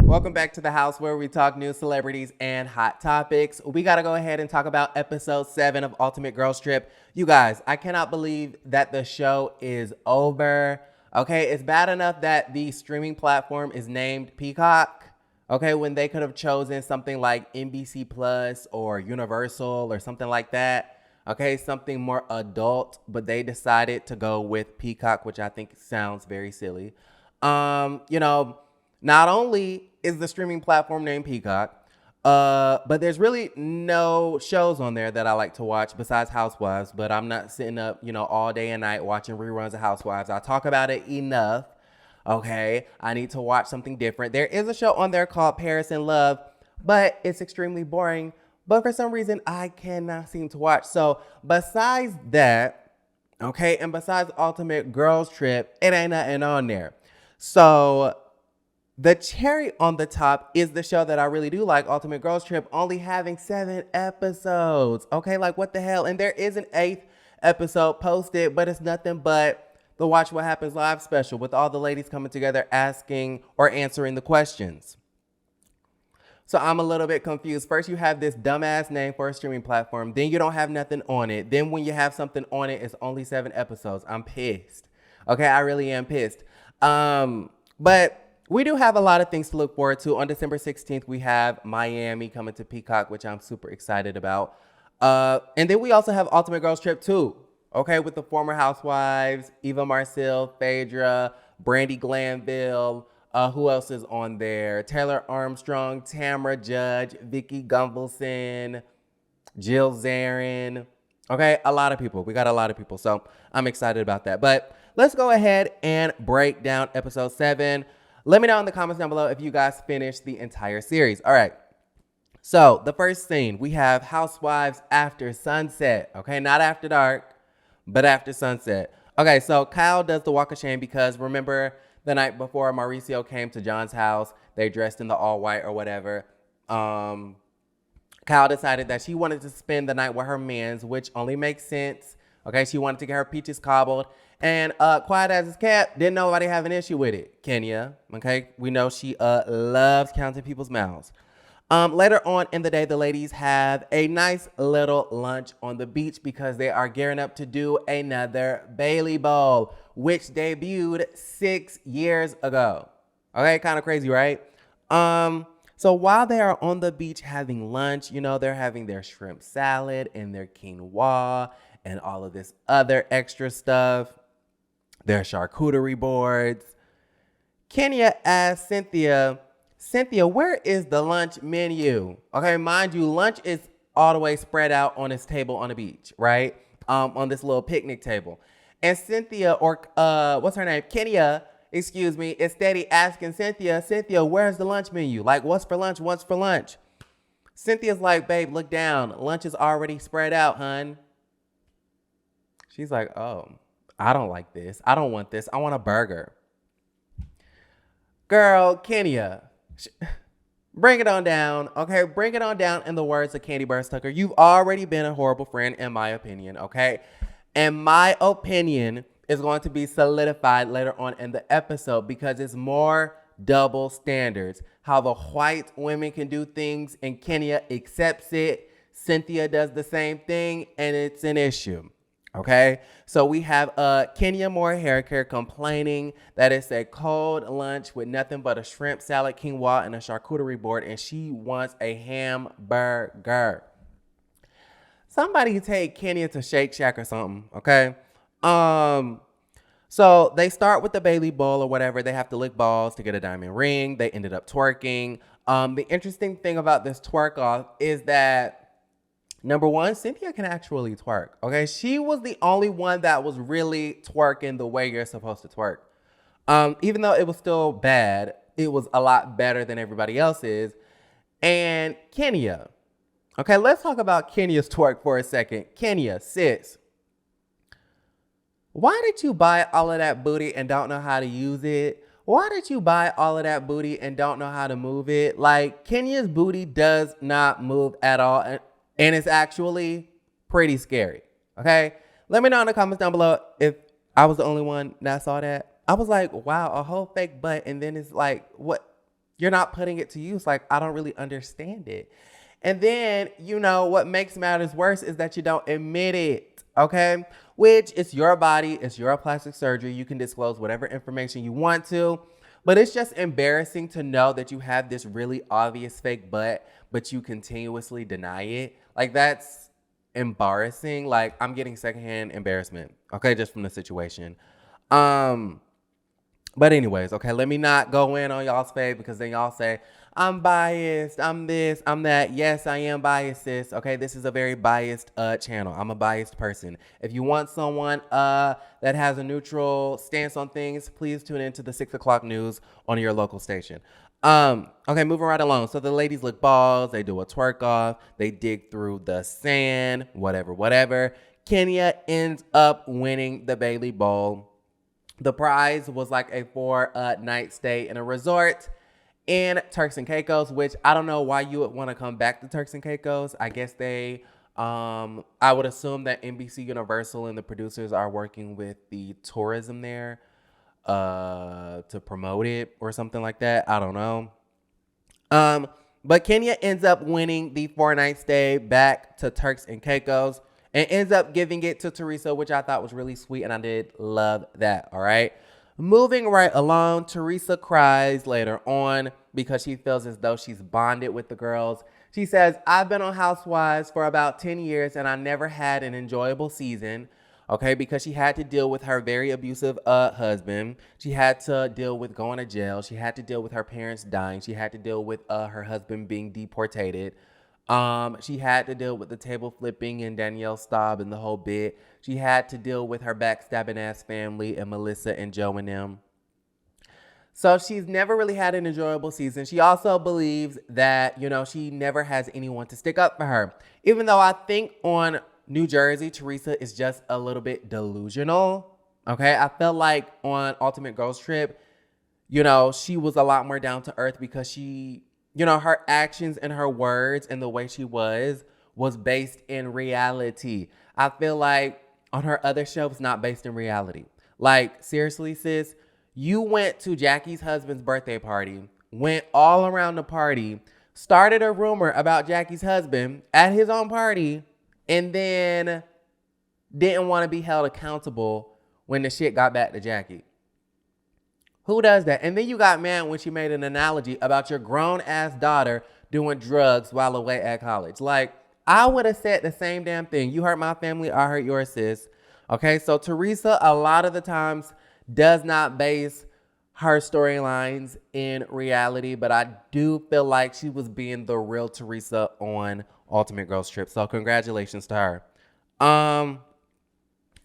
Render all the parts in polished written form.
Welcome back to the house where we talk news, celebrities, and hot topics. We got to go ahead and talk about episode 7 of Ultimate Girls Trip. You guys, I cannot believe that the show is over. Okay, it's bad enough that the streaming platform is named Peacock. Okay, when they could have chosen something like NBC Plus or Universal or something like that. Okay, something more adult, but they decided to go with Peacock, which I think sounds very silly. Not only is the streaming platform named Peacock, but there's really no shows on there that I like to watch besides Housewives. But I'm not sitting up, all day and night watching reruns of Housewives. I talk about it enough. Okay, I need to watch something different. There is a show on there called Paris in Love, but it's extremely boring. But for some reason, I cannot seem to watch. So besides that, okay, and besides Ultimate Girls Trip, it ain't nothing on there. So the cherry on the top is the show that I really do like, Ultimate Girls Trip, only having 7 episodes. Okay, like what the hell? And there is an 8th episode posted, but it's nothing but the Watch What Happens Live special with all the ladies coming together asking or answering the questions. So I'm a little bit confused. First, you have this dumbass name for a streaming platform. Then you don't have nothing on it. Then when you have something on it, it's only 7 episodes. I'm pissed. Okay, I really am pissed. But we do have a lot of things to look forward to. On December 16th, we have Miami coming to Peacock, which I'm super excited about. And then we also have Ultimate Girls Trip 2, okay, with the former Housewives, Eva Marcille, Phaedra, Brandy Glanville. Who else is on there? Taylor Armstrong, Tamra Judge, Vicky Gunvalson, Jill Zarin. Okay, a lot of people. We got a lot of people, so I'm excited about that. But let's go ahead and break down episode 7. Let me know in the comments down below if you guys finished the entire series. All right. So the first scene, we have Housewives after sunset. Okay, not after dark, but after sunset. Okay, so Kyle does the walk of shame because remember the night before Mauricio came to John's house, they dressed in the all white or whatever. Kyle decided that she wanted to spend the night with her mans, which only makes sense. Okay, she wanted to get her peaches cobbled. And quiet as it's kept, didn't nobody have an issue with it. Kenya, okay? We know she loves counting people's mouths. Later on in the day, the ladies have a nice little lunch on the beach because they are gearing up to do another Bailey Bowl, which debuted 6 years ago. Okay, kind of crazy, right? So while they are on the beach having lunch, they're having their shrimp salad and their quinoa and all of this other extra stuff. Their charcuterie boards. Kenya asked Cynthia, where is the lunch menu? Okay, mind you, lunch is all the way spread out on this table on the beach, right? On this little picnic table. And Cynthia, or what's her name? Kenya, is steady asking Cynthia, where's the lunch menu? Like, what's for lunch? What's for lunch? Cynthia's like, babe, look down. Lunch is already spread out, hun. She's like, oh, I don't like this. I don't want this. I want a burger. Girl, Kenya, bring it on down. Okay, bring it on down in the words of Candy Burst Tucker. You've already been a horrible friend, in my opinion, okay? And my opinion is going to be solidified later on in the episode because it's more double standards. How the white women can do things and Kenya accepts it. Cynthia does the same thing and it's an issue. Okay, so we have Kenya Moore hair care complaining that it's a cold lunch with nothing but a shrimp salad, quinoa, and a charcuterie board, and she wants a hamburger. Somebody take Kenya to Shake Shack or something, okay? So they start with the Bailey Bowl or whatever. They have to lick balls to get a diamond ring. They ended up twerking. The interesting thing about this twerk off is that number one, Cynthia can actually twerk, okay? She was the only one that was really twerking the way you're supposed to twerk. Even though it was still bad, it was a lot better than everybody else's. And Kenya, okay, let's talk about Kenya's twerk for a second. Kenya, sis, why did you buy all of that booty and don't know how to use it? Why did you buy all of that booty and don't know how to move it? Like, Kenya's booty does not move at all. And it's actually pretty scary, okay? Let me know in the comments down below if I was the only one that saw that. I was like, wow, a whole fake butt. And then it's like, what? you're not putting it to use. Like, I don't really understand it. And then, what makes matters worse is that you don't admit it, okay? Which, it's your body, it's your plastic surgery. You can disclose whatever information you want to, but it's just embarrassing to know that you have this really obvious fake butt, but you continuously deny it. Like, that's embarrassing. Like, I'm getting secondhand embarrassment, okay, just from the situation. But anyways, okay, let me not go in on y'all's fave because then y'all say, I'm biased, I'm this, I'm that. Yes, I am biased, sis. Okay, this is a very biased channel. I'm a biased person. If you want someone that has a neutral stance on things, please tune into the 6 o'clock news on your local station. Okay, moving right along. So the ladies lick balls, they do a twerk off, they dig through the sand, whatever. Kenya ends up winning the Bailey Bowl. The prize was like a 4-night stay in a resort in Turks and Caicos, which I don't know why you would want to come back to Turks and Caicos. I guess I would assume that NBC Universal and the producers are working with the tourism there to promote it or something like that. I don't know. But Kenya ends up winning the 4-night stay back to Turks and Caicos and ends up giving it to Teresa, which I thought was really sweet, and I did love that, all right? Moving right along, Teresa cries later on because she feels as though she's bonded with the girls. She says, I've been on Housewives for about 10 years, and I never had an enjoyable season, okay, because she had to deal with her very abusive husband. She had to deal with going to jail. She had to deal with her parents dying. She had to deal with her husband being deportated. She had to deal with the table flipping and Danielle Staub and the whole bit. She had to deal with her backstabbing ass family and Melissa and Joe and them. So she's never really had an enjoyable season. She also believes that, she never has anyone to stick up for her. Even though I think on New Jersey, Teresa is just a little bit delusional. Okay. I felt like on Ultimate Girls Trip, she was a lot more down to earth because her actions and her words and the way she was based in reality. I feel like on her other show, it's not based in reality. Like, seriously, sis, you went to Jackie's husband's birthday party, went all around the party, started a rumor about Jackie's husband at his own party, and then didn't want to be held accountable when the shit got back to Jackie. Who does that? And then you got mad when she made an analogy about your grown-ass daughter doing drugs while away at college. Like, I would have said the same damn thing. You hurt my family, I hurt yours, sis. Okay, so Teresa, a lot of the times, does not base her storylines in reality, but I do feel like she was being the real Teresa on Ultimate Girls Trip. So congratulations to her.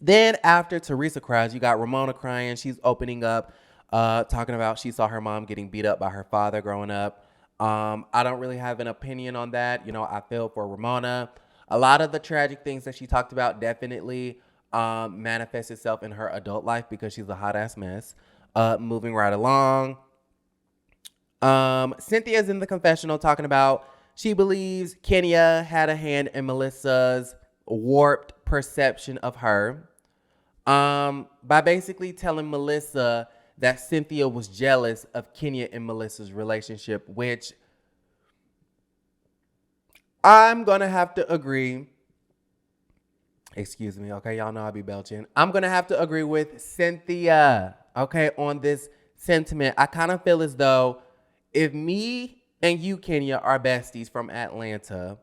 Then after Teresa cries, you got Ramona crying. She's opening up. Talking about she saw her mom getting beat up by her father growing up. I don't really have an opinion on that. I feel for Ramona. A lot of the tragic things that she talked about definitely manifests itself in her adult life because she's a hot ass mess. Moving right along. Cynthia's in the confessional talking about she believes Kenya had a hand in Melissa's warped perception of her. By basically telling Melissa that Cynthia was jealous of Kenya and Melissa's relationship, which I'm going to have to agree. Excuse me, okay? Y'all know I be belching. I'm going to have to agree with Cynthia, okay, on this sentiment. I kind of feel as though if me and you, Kenya, are besties from Atlanta,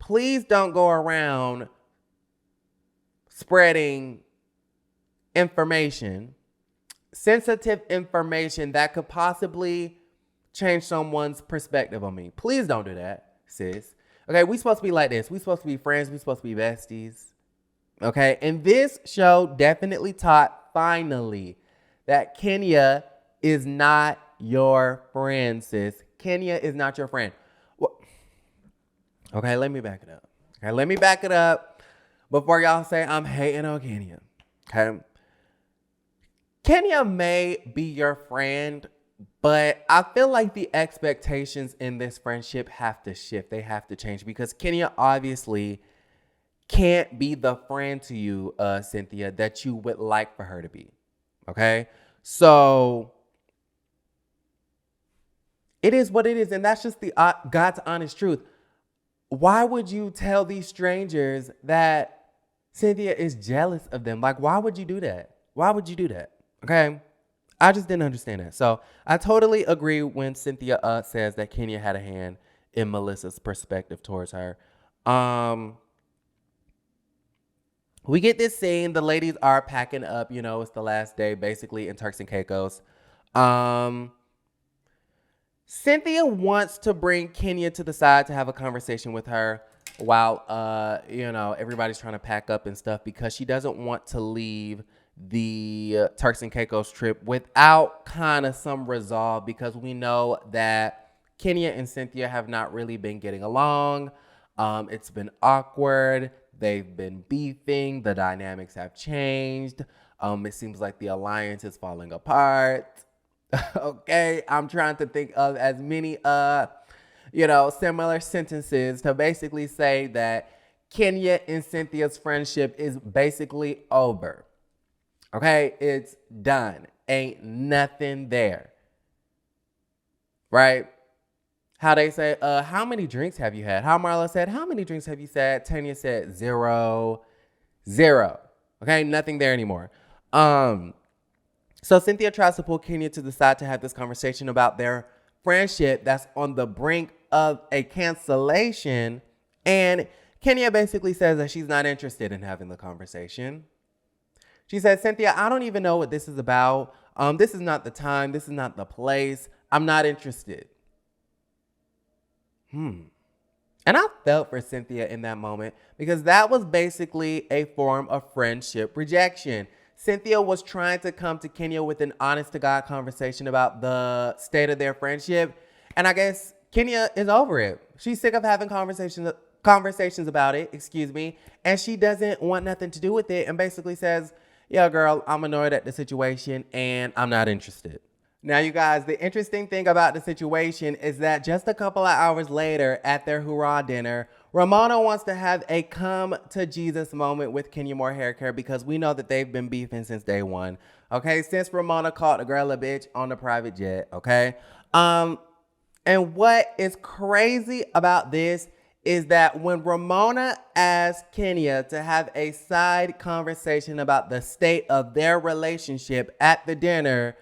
please don't go around spreading information, sensitive information that could possibly change someone's perspective on me. Please don't do that, sis. Okay, we supposed to be like this. We supposed to be friends. We supposed to be besties. Okay, and this show definitely taught, finally, that Kenya is not your friend, sis. Kenya is not your friend. Well, okay, let me back it up. Okay, let me back it up before y'all say I'm hating on Kenya. Okay. Kenya may be your friend, but I feel like the expectations in this friendship have to shift. They have to change because Kenya obviously can't be the friend to you, Cynthia, that you would like for her to be. Okay? So It is what it is, and that's just the God's honest truth. Why would you tell these strangers that Cynthia is jealous of them? Like, why would you do that? Why would you do that? Okay? I just didn't understand that. So I totally agree when Cynthia says that Kenya had a hand in Melissa's perspective towards her. We get this scene. The ladies are packing up. You know, it's the last day, basically, in Turks and Caicos. Cynthia wants to bring Kenya to the side to have a conversation with her while, everybody's trying to pack up and stuff, because she doesn't want to leave the Turks and Caicos trip without kind of some resolve, because we know that Kenya and Cynthia have not really been getting along. It's been awkward. They've been beefing. The dynamics have changed. It seems like the alliance is falling apart. Okay, I'm trying to think of as many similar sentences to basically say that Kenya and Cynthia's friendship is basically over. Okay, it's done. Ain't nothing there. Right? How they say, how many drinks have you had? How Marla said, how many drinks have you had? Tanya said, 0. Okay, nothing there anymore. So Cynthia tries to pull Kenya to the side to have this conversation about their friendship that's on the brink of a cancellation. And Kenya basically says that she's not interested in having the conversation. She says, Cynthia, I don't even know what this is about. This is not the time. This is not the place. I'm not interested. And I felt for Cynthia in that moment, because that was basically a form of friendship rejection. Cynthia was trying to come to Kenya with an honest-to-God conversation about the state of their friendship. And I guess Kenya is over it. She's sick of having conversations about it, and she doesn't want nothing to do with it, and basically says, yeah, girl, I'm annoyed at the situation and I'm not interested. Now, you guys, the interesting thing about the situation is that just a couple of hours later at their RHUGT dinner, Ramona wants to have a come to Jesus moment with Kenya Moore Hair Care, because we know that they've been beefing since day one. Okay, since Ramona called the girl a bitch on the private jet. Okay, and what is crazy about this is that when Ramona asked Kenya to have a side conversation about the state of their relationship at the dinner,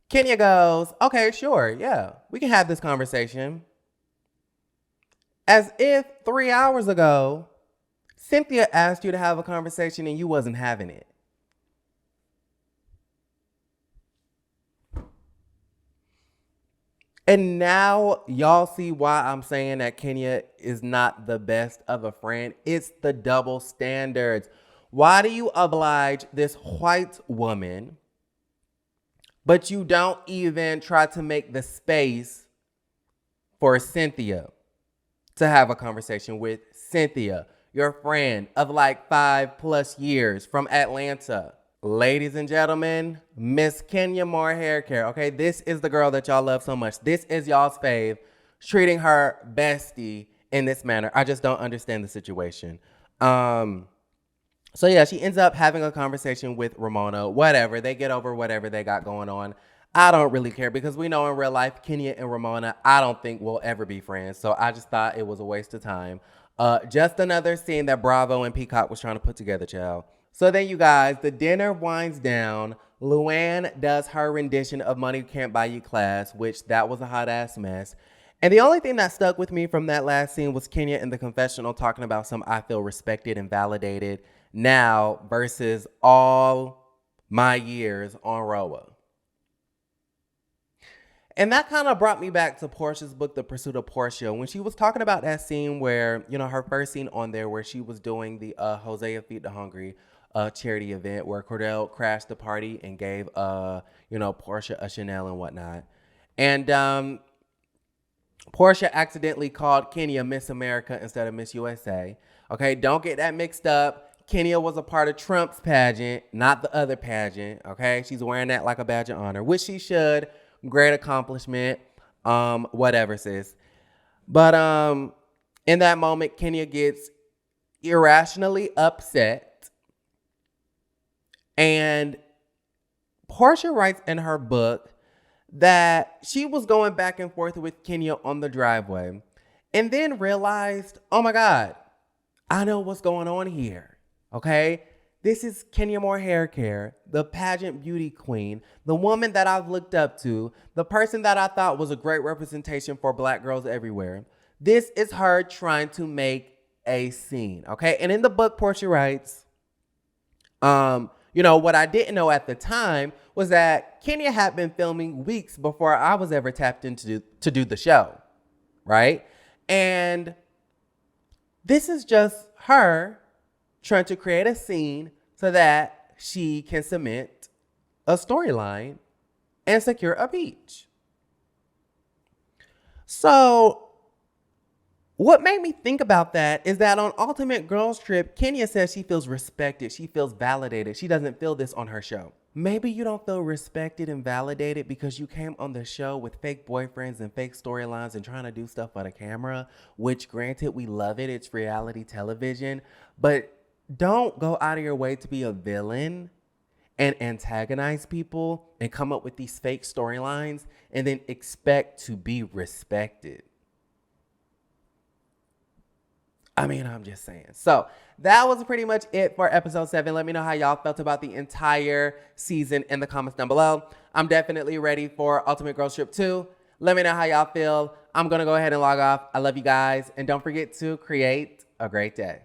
Kenya goes, okay, sure, yeah, we can have this conversation. As if 3 hours ago, Cynthia asked you to have a conversation and you wasn't having it. And now y'all see why I'm saying that Kenya is not the best of a friend. It's the double standards. Why do you oblige this white woman, but you don't even try to make the space for Cynthia to have a conversation with Cynthia, your friend of like 5+ years from Atlanta? Ladies and gentlemen, Miss Kenya Moore Hair Care. Okay, this is the girl that y'all love so much. This is y'all's fave, treating her bestie in this manner. I just don't understand the situation. So yeah, she ends up having a conversation with Ramona. Whatever, they get over whatever they got going on. I don't really care, because we know in real life, Kenya and Ramona, I don't think will ever be friends. So I just thought it was a waste of time. Just another scene that Bravo and Peacock was trying to put together, child. So then, you guys, the dinner winds down. Luann does her rendition of Money Can't Buy You class, which that was a hot ass mess. And the only thing that stuck with me from that last scene was Kenya in the confessional talking about some I feel respected and validated now versus all my years on RHOA. And that kind of brought me back to Portia's book, The Pursuit of Portia, when she was talking about that scene where, her first scene on there where she was doing the Hosea Feed the Hungry charity event where Cordell crashed the party and gave, Portia a Chanel and whatnot. And Portia accidentally called Kenya Miss America instead of Miss USA. Okay, don't get that mixed up. Kenya was a part of Trump's pageant, not the other pageant. Okay, she's wearing that like a badge of honor, which she should. Great accomplishment. Whatever, sis. But in that moment, Kenya gets irrationally upset. And Portia writes in her book that she was going back and forth with Kenya on the driveway and then realized, oh my God, I know what's going on here. Okay. This is Kenya Moore Hair Care, the pageant beauty queen, the woman that I've looked up to, the person that I thought was a great representation for Black girls everywhere. This is her trying to make a scene, okay? And in the book, Portia writes, what I didn't know at the time was that Kenya had been filming weeks before I was ever tapped in to do the show, right? And this is just her trying to create a scene so that she can cement a storyline and secure a beach. So what made me think about that is that on Ultimate Girls Trip, Kenya says she feels respected. She feels validated. She doesn't feel this on her show. Maybe you don't feel respected and validated because you came on the show with fake boyfriends and fake storylines and trying to do stuff for the camera, which granted, we love it. It's reality television, but don't go out of your way to be a villain and antagonize people and come up with these fake storylines and then expect to be respected. I mean, I'm just saying. So that was pretty much it for episode 7. Let me know how y'all felt about the entire season in the comments down below. I'm definitely ready for Ultimate Girls Trip 2. Let me know how y'all feel. I'm going to go ahead and log off. I love you guys. And don't forget to create a great day.